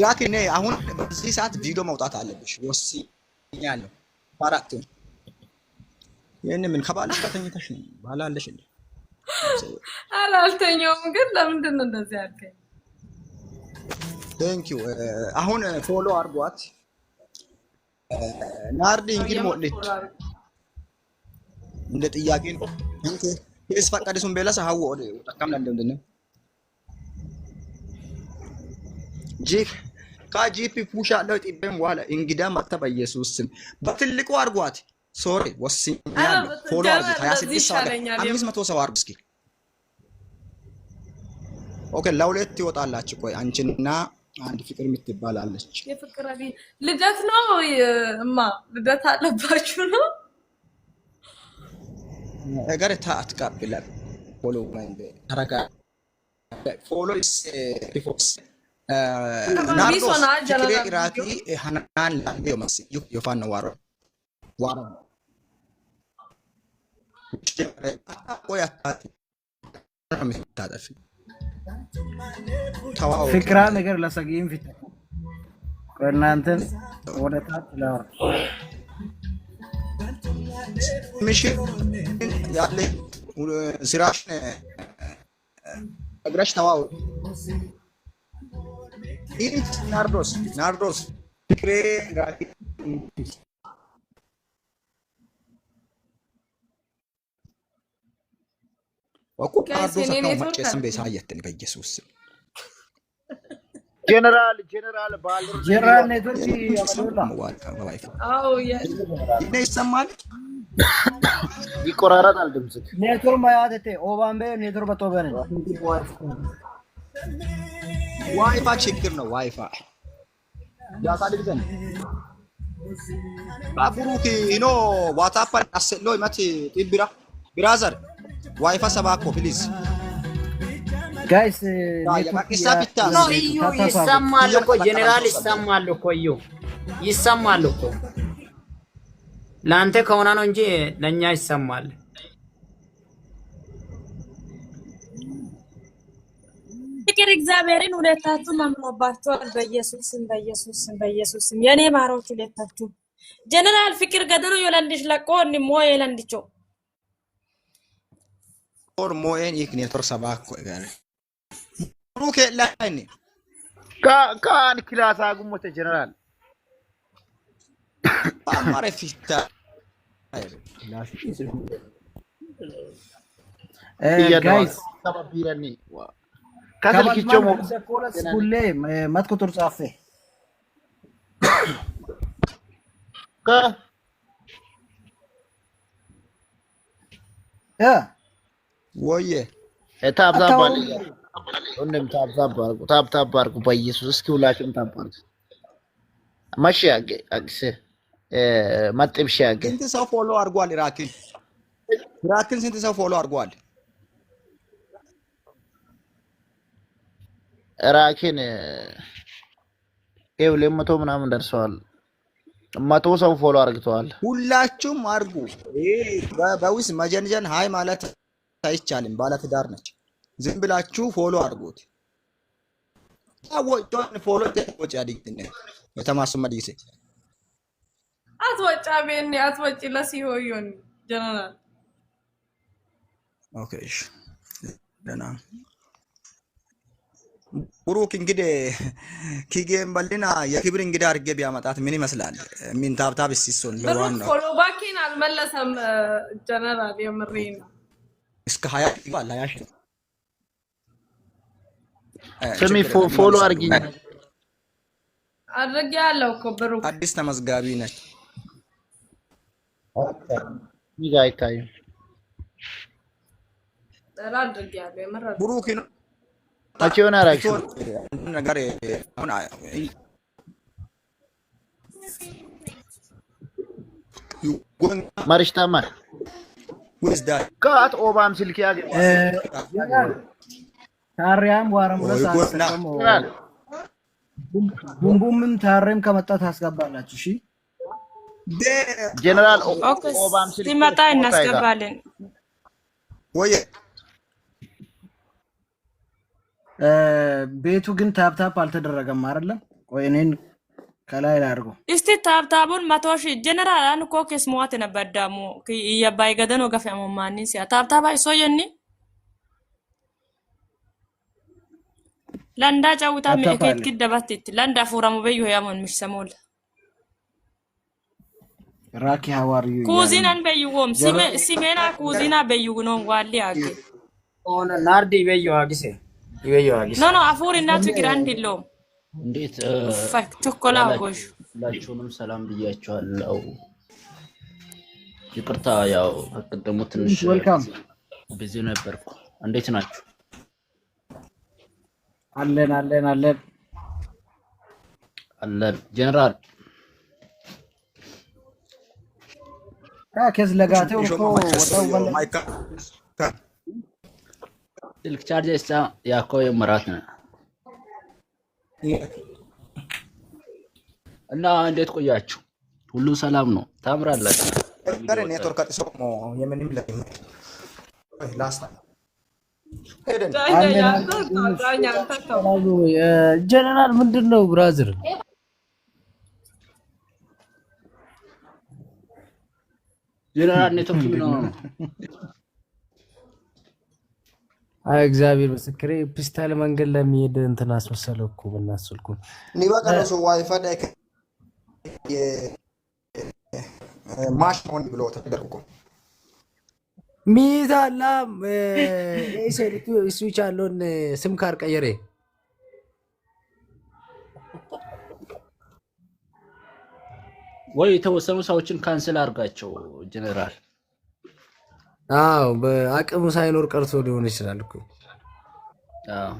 ራኪ ነይ አሁን በዚህ ሰዓት ቪዲዮ መውጣት አለብሽ ወስኛለሁ አራት የኔ ምን ከባልሽ ከተኝተሽ ነው ባላለሽ እንዴ አላልተኛውም ግን ለምንድን ነው እንደዚህ ያልከኝ ቴንክ ዩ አሁን ፎሎ አርጓት ናርዲ እንግዲህ ሞልት እንደ ጥያቄ ነው እንት እስ ፈቀደሱን በላሳ ሀው ወደ ተከምና እንደምንድነው ጂክ ካጂፒ ፑሽ አለው ጥበም ዋላ እንግዳ መጣ በኢየሱስ ስም በትልቁ አርጓት ሶሪ ወስኛለሁ ፎሎ አርጓት 26 ሰው 500 ሰው አርጉ እስኪ ኦኬ ለሁለት ይወጣላችሁ ቆይ አንቺና አንድ ፍቅር የምትባላለች የፍቅር አቢ ልደት ነው እማ ልደት አለባችሁ ነው ነገር ታትቀበላል ፎሎ ማይንድ ተረጋ ፎሎ ኢስ ሪፎክስ ናርዶ ፍቅሬ ኢራቲ ሃናን ላዮ ማሲ ዮፋን ነው ዋሮ ቆያታ ታጣፊ ፍቅራ ነገር ለሰጊም ፊት ከእናንተን ወደ ታች ላወራ ምሽ ያለ ስራሽ እግራሽ ተዋው ኢሪት ናርዶስ ፍቅሬ ጋቲ ወቁ ናርዶስ ነው ማጨስም በሳየትን በኢየሱስ ጀነራል ባልሩ ጀነራል ኔትወርክ ያመጣላ አው ይሰማል ይቆራረጣል ድምጽ ኔትወርክ ማያተቴ ኦባምቤ ኔትወርክ በቶበነ ዋይፋይ ችግር ነው ዋይፋይ ያሳድግዘን ባቡሩኪ ኖ ዋትስአፕ አሰሎ ይመት ጢብራ ብራዘር ዋይፋይ ሰባኮ ፕሊዝ ጋይስ ኖ ይሰማል እኮ ጀነራል ይሰማል እኮ ላንተ ከሆነ ነው እንጂ ለኛ ይሰማል ፍቅር እግዚአብሔርን ሁለታችሁም አምኖባችኋል በኢየሱስም የኔ ማሮች ሁለታችሁ ጀነራል ፍቅር ገደሩ ይላንድሽ ለቆን ሞ ይላንድቾ ኦር ሞኤን ይክኔቶር ሰባኮ ጋር ሩኬ ላይኒ ካን ክላስ አጉሞተ ጀነራል አማረ ፊታ ጋይስ ሰባቢራኒ ካሰልኪቾ ሞ ሁሌ ማትኩቱር ጻፈ ወየ ታብታብ አለ ወንድም ታብታብ አርጉ በኢየሱስ እስኪ ሁላችሁም ታብታብ ማሽ አግሴ ማጥብሽ ያገ ስንት ሰው ፎሎ አርጓል ኢራክን ስንት ሰው ፎሎ አርጓል ኢራክን ለመቶ ምናምን ደርሰዋል 100 ሰው ፎሎ አርግተዋል ሁላችሁም አርጉ በውስ መጀንጀን ሃይ ማለት አይቻልም ባለትዳር ነች ዝም ብላችሁ ፎሎ አርጉት ታወጭቶን ፎሎ ተቆጭ ያዲግነ የተማሱ መዲሴ አትወጫቤን አትወጪ ለሲሆዮን ጀነራል ኦኬ እሺ ደና ቡሩክ እንግዲህ ኪጌም በልና የክብር እንግዳ አርገ ቢያመጣት ምን ይመስላል ምን ታብታብ ሲሶን ለዋን ነው ፎሎ ባኪን አልመለሰም ጀነራል የምሬን እስከ 20 ይባል ያሽ ስሚ ፎሎ አርጊኝ አድርጌ ያለው እኮ ብሩክ አዲስ ተመዝጋቢ ነች ሚጋ አይታይም። አድርጌያለሁ የምር ብሩክ ነው ታቺዮና ራክሽ ነገር አሁን ማርሽ ታማር ወስዳ ካት ኦባም ስልክ ያገ ታሪያም ዋረም ቡምቡምም ታሪም ከመጣ ታስገባላችሁ። እሺ ጀነራል ኦባም ስልክ ሲመጣ እናስገባለን። ወይ ቤቱ ግን ታፕታፕ አልተደረገም አይደለም? ቆይ እኔን ከላይ ላድርገው እስቲ ታፕታቡን 100 ሺህ ጀነራል አንኮ ከስ ሞት ነበር ደሞ ይያባይ ገደኖ ገፈሙ ማንስ ያ ታፕታባ ይሶየኒ ለንዳ ጫውታ መከት ከደባትት ለንዳ ፎራሙ በዩ ያመን ምሽሰሞል ራኪ ሐዋርዩ ኩዚናን በዩዎም ሲሜና ኩዚና በዩ ነው ዋሊ አገ ኦነ ናርዲ በዩ አግሴ ይበዩ አግሴ ኖ አፉር እናቱ ግራንድ ለው እንዴት ፈክ ቾኮላ ጎሽ ሁላችሁንም ሰላም ብያችኋለሁ። ይቅርታ ያው ከቀደሙ ትንሽ ዌልካም ቢዚ ነበርኩ። እንዴት ናችሁ? አለን ጀነራል ከስ ለጋቴው እኮ ወጣው ማይካ ስልክ ቻርጅ ያኮ የመራት ነው እና እንዴት ቆያችሁ? ሁሉ ሰላም ነው? ታምራላችሁ? ጋር ኔትወርክ አጥሶሞ የምንም ለምን ላስታ ሄደን ጀነራል ምንድነው ብራዘር? ጀነራል ኔትወርክ ምን ነው? አይ እግዚአብሔር ምስክሬ ፒስታል መንገድ ለሚሄድ እንትን አስመሰለው እኮ በእናስልኩ ኒባቀነሱ ዋይፋይ ላይ ማሽ ሆን ብሎ ተደርጎ ሚዛላ ኤሰሪቱ ስዊች አለውን ስም ካርድ ቀየረ ወይ የተወሰኑ ሰዎችን ካንስል አድርጋቸው ጀነራል። አዎ በአቅሙ ሳይኖር ቀርቶ ሊሆን ይችላል እኮ። አዎ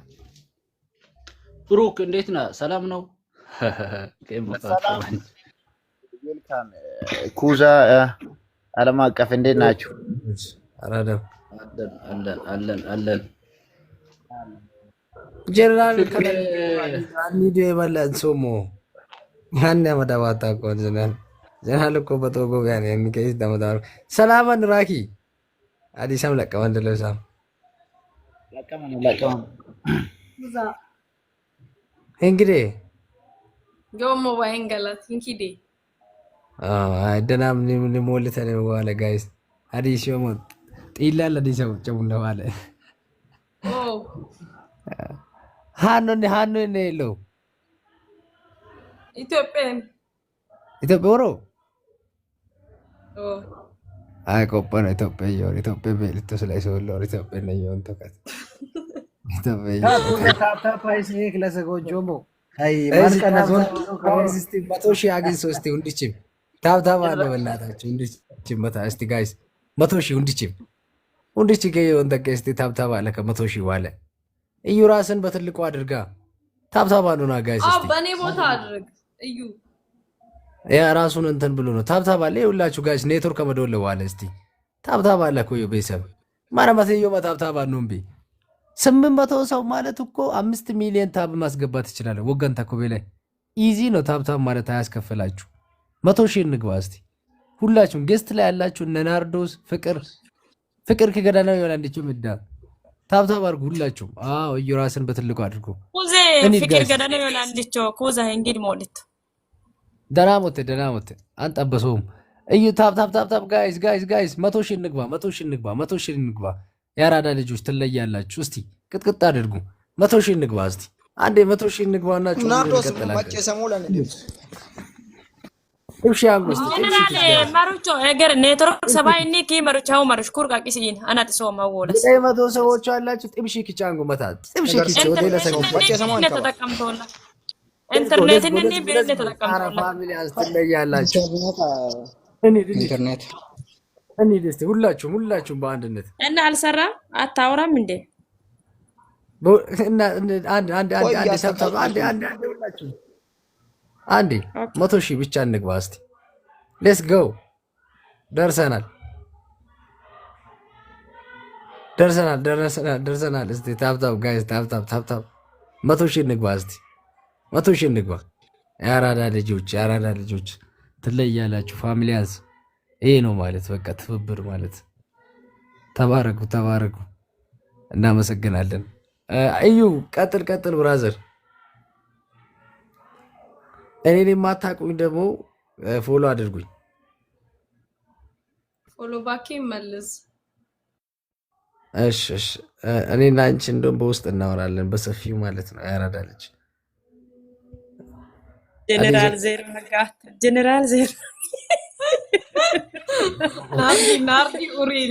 ብሩክ እንዴት ነህ? ሰላም ነው? ዌልካም ኩዛ ዓለም አቀፍ እንዴት ናችሁ? አራዳም አለን ጀነራል ከኒዶ የበላን ሶሞ ማን ያመጣባታ እኮ ጀነራል እኮ በቶጎ ያን የሚከይስ ደመዳሩ ሰላማን ራኪ አዲስም ለቀመን ደለሳም ለቀመን እንግዲህ ገሞ ባይንገላት እንኪዲ አይደናም ሊሞልተ ነው ዋለ ጋይስ አዲስ ይሞት ጢላል አዲስ ጨው ነው ዋለ ሃኖ ነው ኢትዮጵያ ወሮ አይ ቆጳን ኢትዮጵያ በልቶ ስላይ ሰውሎ ኢትዮጵያ ነው የሆንተከት ኢትዮጵያ ታፕታፕ ክላስ ጎጆሞ አይ ማስቀና ዞን ሲስተም 100 ሺህ አግኝ ሶስቴ እንዲችም ታፕታፕ አለ በእናታችሁ እንዲችም መታ እስቲ ጋይስ 100 ሺህ እንዲችም ገየውን ተከስቲ ታፕታፕ አለ ከ100 ሺህ ዋለ እዩ ራስን በትልቁ አድርጋ ታፕታፕ አሉና ጋይስ እስቲ በኔ ቦታ አድርግ እዩ ያ ራሱን እንትን ብሎ ነው ታፕታፕ አለ ይውላችሁ ጋይስ ኔትወርክ ከመደወለ ዋለ እስቲ ታፕታፕ አለ እኮ ቤተሰብ ማረማተዮ ታፕታፕ አንምቢ 800 ሰው ማለት እኮ 5 ሚሊዮን ታብ ማስገባት ይችላል። ወገን ተኮቤ ላይ ኢዚ ነው ታፕታፕ ማለት አያስከፍላችሁ። 100 ሺህ እንግባ እስቲ ሁላችሁም ጌስት ላይ ያላችሁ እነ ናርዶስ ፍቅር ከገዳናው ይሆናል እንዴ ምዳ ታፕታፕ አድርጉ ሁላችሁም። አዎ እዩ ራስን በትልቁ አድርጉ። ኩዜ ፍቅር ገዳናው ይሆናል እንዴ ኩዛ እንግዲህ ሞልት ደናሞት አንጠበሰውም እዩ ታፕታፕ ጋይስ 100 ሺህ እንግባ ያራዳ ልጆች ትለያላችሁ። እስቲ ቅጥቅጥ አድርጉ 100 ሺህ እንግባ እስቲ አንዴ 100 ሺህ እንግባና ናርዶስ ማጨ ሰሞላን እንዴ እሺ አንጎስ ጀነራል ማሩቾ ነገር ኔትወርክ ሰባይኒ ኪመሩቻው ማሩሽኩር ቃቂሲን አናት ሰው ማወለ 100 ሰዎች አላችሁ። ጥብሺ ኪቻንጉ መታ ጥብሺ ኪቻ ወደ ለሰው ማጨ ሰሞን ተጠቀምቶላ ኢንተርኔት እንዴ ቢረደ ተጠቀምቶላ ፋሚሊ አስተለያላችሁ ኢንተርኔት ደስቲ ሁላችሁም በአንድነት እና አልሰራም አታወራም እንዴ? አንዴ 100,000 ብቻ እንግባ እስቲ። ሌትስ ጎ ደርሰናል። እስቲ ታፕታፕ ጋይስ ታፕታፕ 100,000 እንግባ እስቲ 100,000 እንግባ። የአራዳ ልጆች ትለያላችሁ። ፋሚሊያንስ ይሄ ነው ማለት በቃ ትብብር ማለት። ተባረኩ። እናመሰግናለን። እዩ ቀጥል ብራዘር። እኔን የማታውቁኝ ደግሞ ፎሎ አድርጉኝ። ፎሎ ባክ መልስ። እሺ እኔና አንቺ እንደውም በውስጥ እናወራለን በሰፊው ማለት ነው። ያራዳለች ጀነራል ዜሮ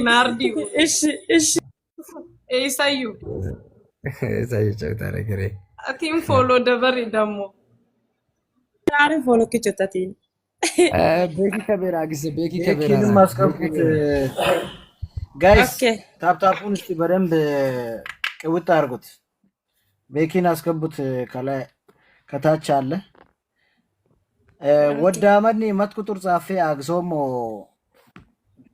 ናርዲ እሺ ኢሳዩ ጨውታረገሬ አቲም ፎሎ ደበሪ ደግሞ ታሪ ፎሎ ከጨታቲ ቤኪ ከቤራ ቤኪን ማስቀምጡት ጋይስ። ታፕታፑን እስቲ በደንብ ቅውጥ አድርጉት። ቤኪን አስገቡት። ከላይ ከታች አለ ወዳመኒ መት ቁጥር ጻፌ አግሶሞ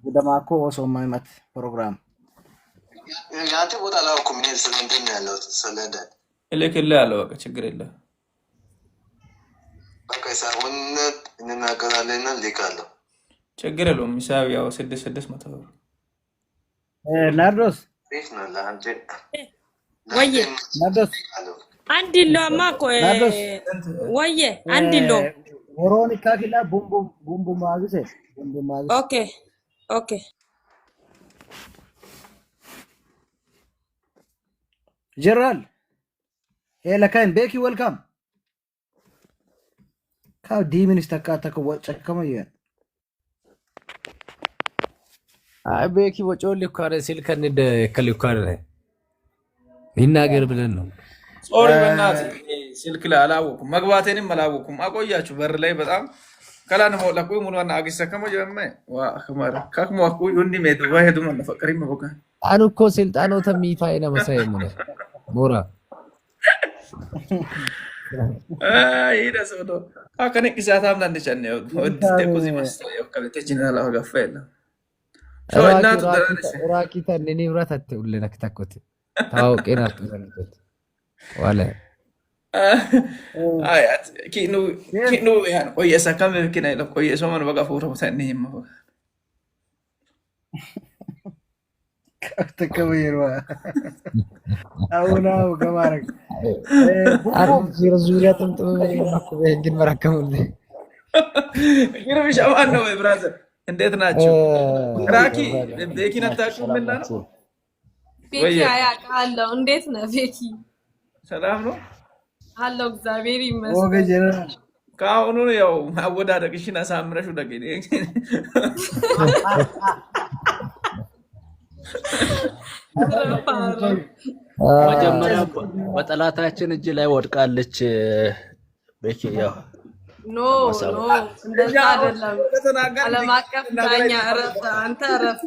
ወደማኮ ሶማይመት ፕሮግራም ያንተ ቦታ ላውኩም ምን ስለምንድን ነው ያለው ስለደ እልክልህ አለ። በቃ ችግር የለም። በቃ ሳይሆን እንናገራለን ልካለሁ። ችግር የለውም። ሂሳብ ያው 600 ብር ናርዶስ ወየ ናርዶስ አንድ ሎማ ወየ አንድ ሎ ኦሮኒካ ኪላ ቡምቡ ማግሴ ኦኬ ጀነራል ለካን ቤኪ ዌልካም ካው ዲሚኒስ ተካተከ ወጨከመ ይሄ ቤኪ ወጮል ይካረ ሲልከን ከልካረ ይናገር ብለን ነው። ጾሪ በእናትህ ስልክ ላይ አላወኩም፣ መግባቴንም አላወኩም። አቆያችሁ በር ላይ በጣም ከላን ሞላኩ ሙሉና አግሰ ከመጀመ ወአክማር ካክሞ አኩ ዩንዲ ሜቱ ወሄዱ ማን ፈቀሪ መቦካ አኑኮ ስልጣኖ ተሚፋይና መሳይ ምን ሞራ ይደሰዶ አከነ ኪሳታም ናንደቻነ ወድቴ ኮዚ ማስተው ከበተ ጀነራል አጋፋይላ ሶናቱ ደረሰ ራቂታ ንብረት አትውል ነክታኮት ታውቄና አጥረንበት ዋለ አያት ኪኑ ያን ቆየሳ ካም ኪና ይለ ቆየሶ ማን በቃ ፎቶ ታነኝም ነው ከተከበይሯ አውናው ገማረክ አሩ ዙሪያ ጥምጥም ግን መራከሙል ይረብሽ አማን ነው ብራዘር። እንዴት ናችሁ? ራኪ ቤኪን አታውቁም? ምን ነው ቤኪ አያውቃለሁ። እንዴት ነህ ቤኪ? ሰላም ነው አለው። እግዚአብሔር ይመስገን። ኦገ ጀነራል ካሁኑ ያው አወዳደቅሽን አሳምረሽ ወደገኝ መጀመሪያ በጠላታችን እጅ ላይ ወድቃለች ቤኪ። ያው ኖ እንደዛ አይደለም። ዓለም አቀፍ ዳኛ እረፍ፣ አንተ እረፍ።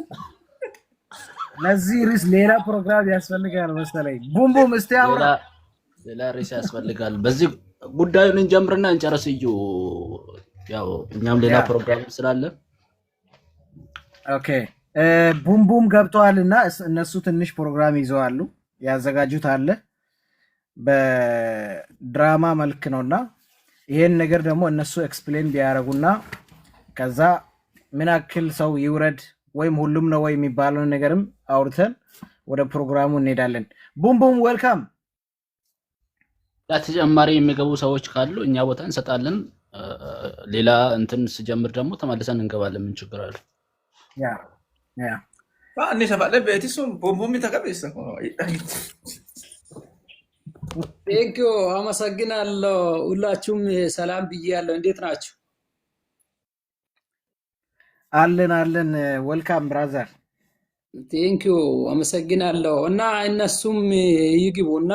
ለዚህ ርዕስ ሌላ ፕሮግራም ያስፈልጋል መሰለኝ። ቡምቡም እስቲ አውራ። ሌላ ርዕስ ያስፈልጋል። በዚህ ጉዳዩን እንጀምርና እንጨርስ። እዩ ያው እኛም ሌላ ፕሮግራም ስላለ ኦኬ። ቡምቡም ገብተዋልና እነሱ ትንሽ ፕሮግራም ይዘዋሉ፣ ያዘጋጁት አለ በድራማ መልክ ነውና ይሄን ነገር ደግሞ እነሱ ኤክስፕሌን ቢያረጉና ከዛ ምን ያክል ሰው ይውረድ ወይም ሁሉም ነው ወይ የሚባለው ነገርም አውርተን ወደ ፕሮግራሙ እንሄዳለን። ቡምቡም ዌልካም። ተጨማሪ የሚገቡ ሰዎች ካሉ እኛ ቦታ እንሰጣለን። ሌላ እንትን ስጀምር ደግሞ ተመልሰን እንገባለን። ምን ችግር አለ? ያ አንዴ ተባለ በእቲሱም ቡምቡም ተቀበይሰ ቴንኪዩ አመሰግናለሁ። ሁላችሁም ሰላም ብያለሁ። እንዴት ናችሁ? አለን ዌልካም ብራዘር። ቴንኪዩ አመሰግናለሁ። እና እነሱም ይግቡና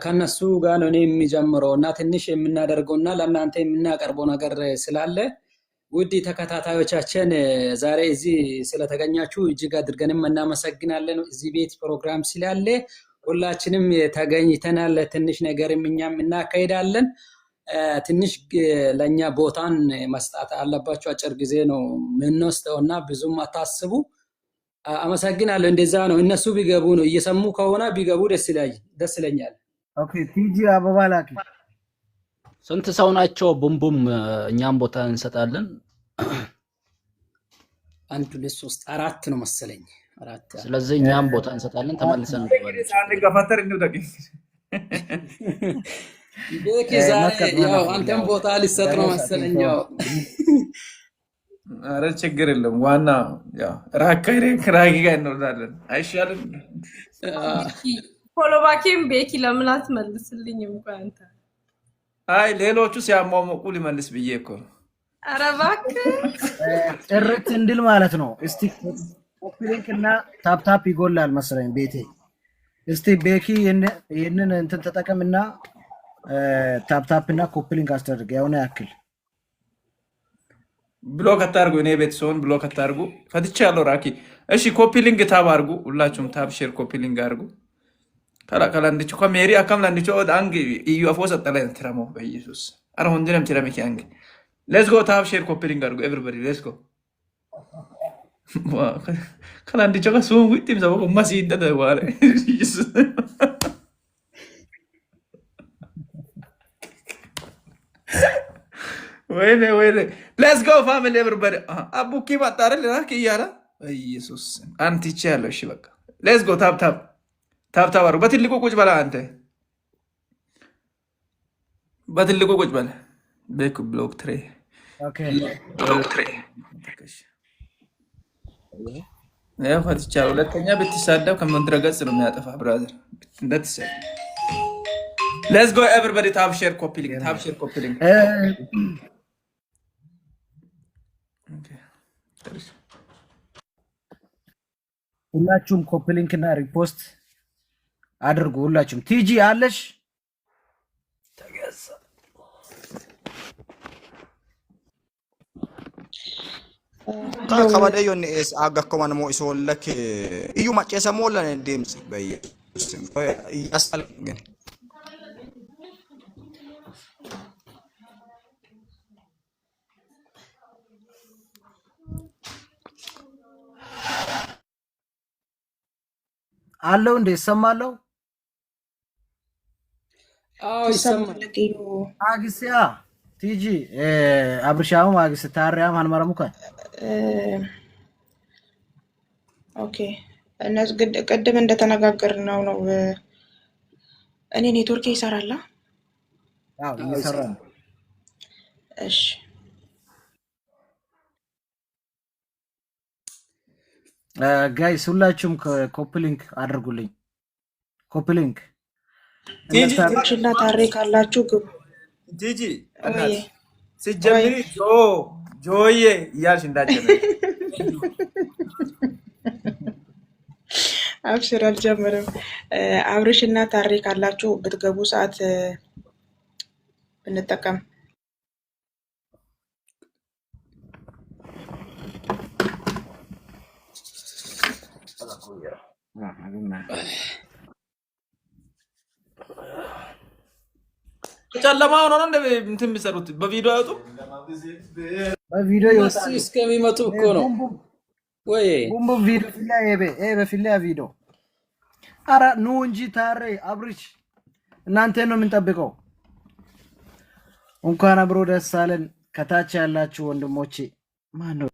ከነሱ ጋር ነው እኔ የሚጀምረው እና ትንሽ የምናደርገውና ለእናንተ የምናቀርበው ነገር ስላለ ውድ ተከታታዮቻችን ዛሬ እዚህ ስለተገኛችሁ እጅግ አድርገንም እናመሰግናለን። እዚህ ቤት ፕሮግራም ስላለ ሁላችንም ተገኝተናል። ትንሽ ነገርም እኛም እናካሄዳለን። ትንሽ ለኛ ቦታን መስጣት አለባችሁ። አጭር ጊዜ ነው ምንወስደውና ብዙም አታስቡ። አመሰግናለሁ። እንደዛ ነው። እነሱ ቢገቡ ነው እየሰሙ ከሆነ ቢገቡ ደስ ይለኛል። ኦኬ ቲጂ አበባ ላኪ። ስንት ሰው ናቸው? ቡምቡም እኛም ቦታ እንሰጣለን። 1 2 3 4 ነው መሰለኝ። 4። ስለዚህ እኛም ቦታ እንሰጣለን። ተመልሰን እንገባለን። አንድ ገፈተር እንደው ቤኪ ዛሬ ያው አንተም ቦታ ሊሰጥ ነው መሰለኝ። ያው ኧረ ችግር የለም። ዋና ያው ራኪ ጋር እንወርዳለን። አይሻልም? ፎሎባኬም ቤኪ ለምን አትመልስልኝም? እንኳን አንተ አይ ሌሎቹ ሲያሟሙቁ ሊመልስ ብዬ እኮ ነው። ኧረ እባክህ ጥርት እንድል ማለት ነው። እስቲ ኮፒሊንክ እና ታፕታፕ ይጎላል መሰለኝ ቤቴ። እስቲ ቤኪ ይሄንን እንትን ተጠቀምና ታፕታፕ እና ኮፒሊንክ አስደርግ። ያውና ያክል ብሎክ አታርጉ። እኔ ቤት ሰውን ብሎክ አታርጉ። ፈትቻለሁ ራኪ። እሺ ኮፒሊንግ ታብ አርጉ። ሁላችሁም ታብ ሼር ኮፒሊንግ አርጉ። ከላ እንድቹ ከሜሪ አካም ለንድቹ አንግ እዩ አፎስ አጠላይ እንትራሞ በኢየሱስ አረ ሁንደም ትራሚኪ አንግ ሌትስ ጎ ታብ ሼር ኮፒሊንግ አርጉ ኤቨሪባዲ ሌትስ ጎ ከላ እንድቹ ከሱም ዊቲም ሰበቆ ማሲ እንደደ ዋለ ኢየሱስ ወይኔ ሌትስ ጎ ፋሚሊ ኤቨሪባዲ አቡኪ ማጣረል ራኪ ያላ ኢየሱስ አንቲቻ ያለው እሺ በቃ ሌትስ ጎ ታብ አርጉ። በትልቁ ቁጭ በላ አንተ በትልቁ ቁጭ በላ ቤክ ብሎክ ትሬ ኦኬ ያው ፈትቻ ሁለተኛ ብትሳደብ ከመድረ ገጽ ነው የሚያጠፋ ብራዘር እንደትሰድ ሌትስ ጎ ኤቨሪባዲ ታብ ሼር ኮፒሊንግ ሁላችሁም ኮፒሊንክ እና ሪፖስት አድርጉ። ሁላችሁም ቲጂ አለሽ ከበደዮን አጋኮማን ሞ ኢሶለክ እዩ ማጨሰ ሞላን እንዴምስ በየ ያስታል ግን አለው እንደ ይሰማለው። አዎ ይሰማል። አግሲያ ቲጂ አብርሻው ማግስ ታሪያም አንመረሙካ ኦኬ እነሱ ቅድም እንደተነጋገርነው ነው። እኔ ኔትወርክ ይሰራል። አዎ ይሰራል። እሺ ጋይስ ሁላችሁም ኮፒሊንክ አድርጉልኝ። ኮፒሊንክ ቲጂና ታሪክ አላችሁ ግቡ። ቲጂ ሲጀምሪ ጆዬ እያልሽ እንዳጀመረ አብሽር አልጀመረም። አብርሽና ታሪክ አላችሁ ብትገቡ ሰዓት ብንጠቀም ጨለማ ሆኖ ነው እንትን የሚሰሩት። በቪዲዮ ያወጡ በቪዲዮ ይወጣሉ እስከሚመጡ እኮ ነው ወይ ቡምቡ ቪዲዮ በፊላ ቪዲዮ። አረ ኑ እንጂ ታሬ አብርሽ እናንተ ነው የምንጠብቀው። እንኳን አብሮ ደስ አለን። ከታች ያላችሁ ወንድሞቼ ማን ነው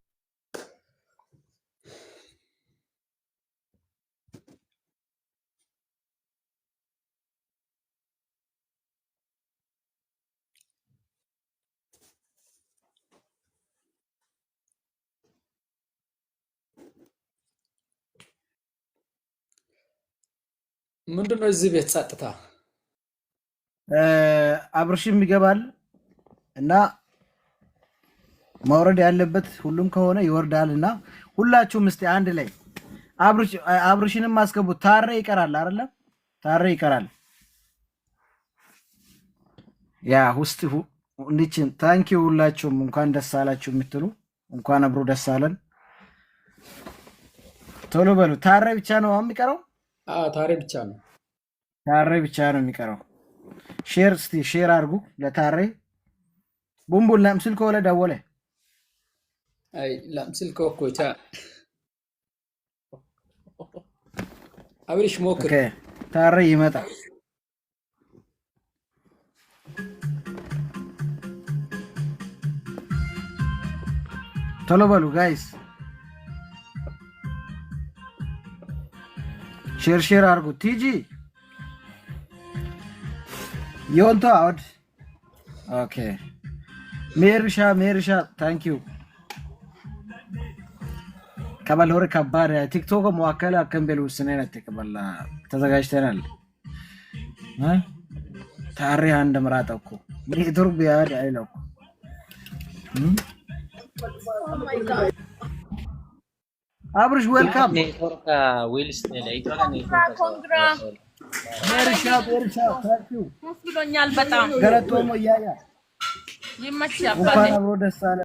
ምንድነው እዚህ ቤት ጸጥታ? አብርሽም ይገባል እና ማውረድ ያለበት ሁሉም ከሆነ ይወርዳልና ሁላችሁም እስቲ አንድ ላይ አብርሽንም ማስገቡት። ታሬ ይቀራል አይደለም? ታሬ ይቀራል። ያ እንዲችም ታንኪዩ ሁላችሁም እንኳን ደስ አላችሁ የምትሉ እንኳን አብሮ ደስ አለን። ቶሎ በሉ። ታሬ ብቻ ነው የሚቀረው? ታሬ ብቻ ነው። ታሬ ብቻ ነው የሚቀረው። ሼር እስቲ ሼር አድርጉ ለታሬ። ቡምቡል ለምስል ኮለ ደወለ አይ ለምስል ኮኮታ አብሪሽ ሞክር። ኦኬ ታሬ ይመጣ። ቶሎ በሉ ጋይስ ሼር አድርጉ። ቲጂ ዮንቶ አውድ ኦኬ ሜርሻ ታንኪዩ ከበል ሆረ ከባድ ቲክቶክ መዋከለ አከምበሉ ስነነት ከበላ ተዘጋጅተናል። ታሪ አንድ ምራጠኩ ኔትወር ቢያድ አይለው አብርሽ ዌልካም ኔትወርክ ዊልስ ለኢትዮጵያ ኔትወርክ ኮንግራ ሜርሻ ታንኪዩ ደስ ብሎኛል በጣም ገረቶሞ ያያ ይመችሻል። እንኳን አብሮ ደስ አለ።